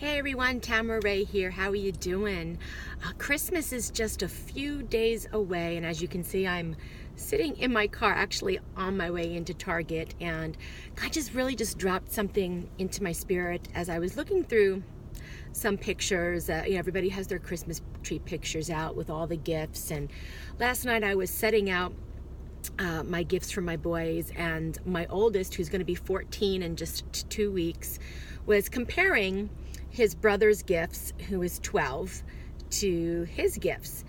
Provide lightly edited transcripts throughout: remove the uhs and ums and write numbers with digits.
Hey everyone, Tamara Ray here. How are you doing? Christmas is just a few days away, and as you can see, I'm sitting in my car, actually on my way into Target, and God just dropped something into my spirit as I was looking through some pictures. Everybody has their Christmas tree pictures out with all the gifts, and last night I was setting out my gifts for my boys, and my oldest, who's going to be 14 in just 2 weeks, was comparing his brother's gifts, who is 12, to his gifts.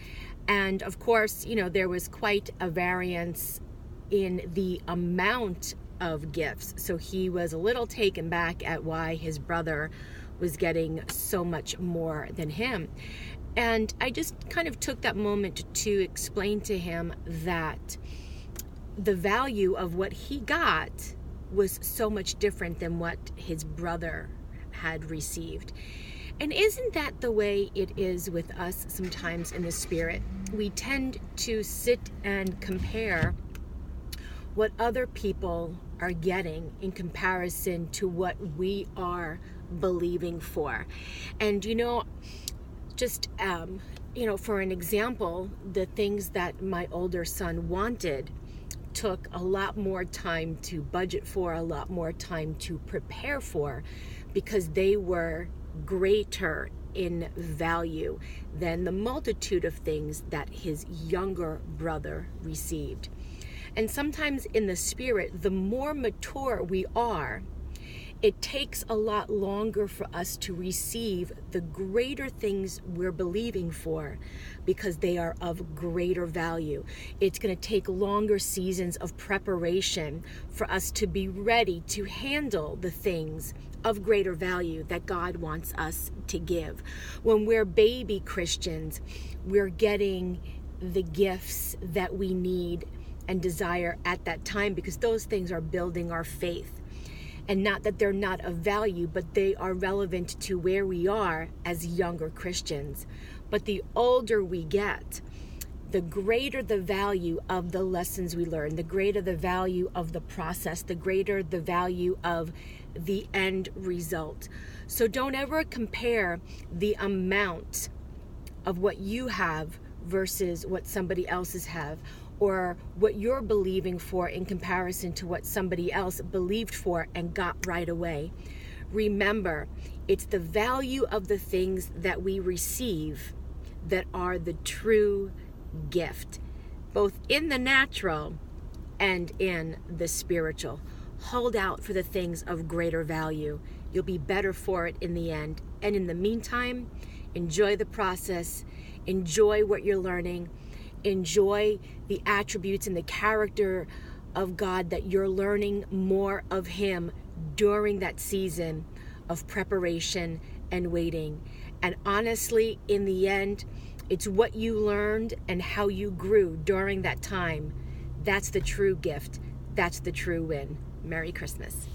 And of course, there was quite a variance in the amount of gifts. So he was a little taken back at why his brother was getting so much more than him. And I just kind of took that moment to explain to him that the value of what he got was so much different than what his brother had received. And isn't that the way it is with us sometimes in the spirit? We tend to sit and compare what other people are getting in comparison to what we are believing for. And for an example, the things that my older son wanted took a lot more time to budget for, a lot more time to prepare for, because they were greater in value than the multitude of things that his younger brother received. And sometimes in the spirit, the more mature we are, it takes a lot longer for us to receive the greater things we're believing for, because they are of greater value. It's going to take longer seasons of preparation for us to be ready to handle the things of greater value that God wants us to give. When we're baby Christians, we're getting the gifts that we need and desire at that time, because those things are building our faith. And not that they're not of value, but they are relevant to where we are as younger Christians. But the older we get, the greater the value of the lessons we learn, the greater the value of the process, the greater the value of the end result. So don't ever compare the amount of what you have versus what somebody else's have, or what you're believing for in comparison to what somebody else believed for and got right away. Remember, it's the value of the things that we receive that are the true gift, both in the natural and in the spiritual. Hold out for the things of greater value. You'll be better for it in the end. And in the meantime, enjoy the process, enjoy what you're learning, enjoy the attributes and the character of God that you're learning more of Him during that season of preparation and waiting. And honestly, in the end, it's what you learned and how you grew during that time. That's the true gift. That's the true win. Merry Christmas.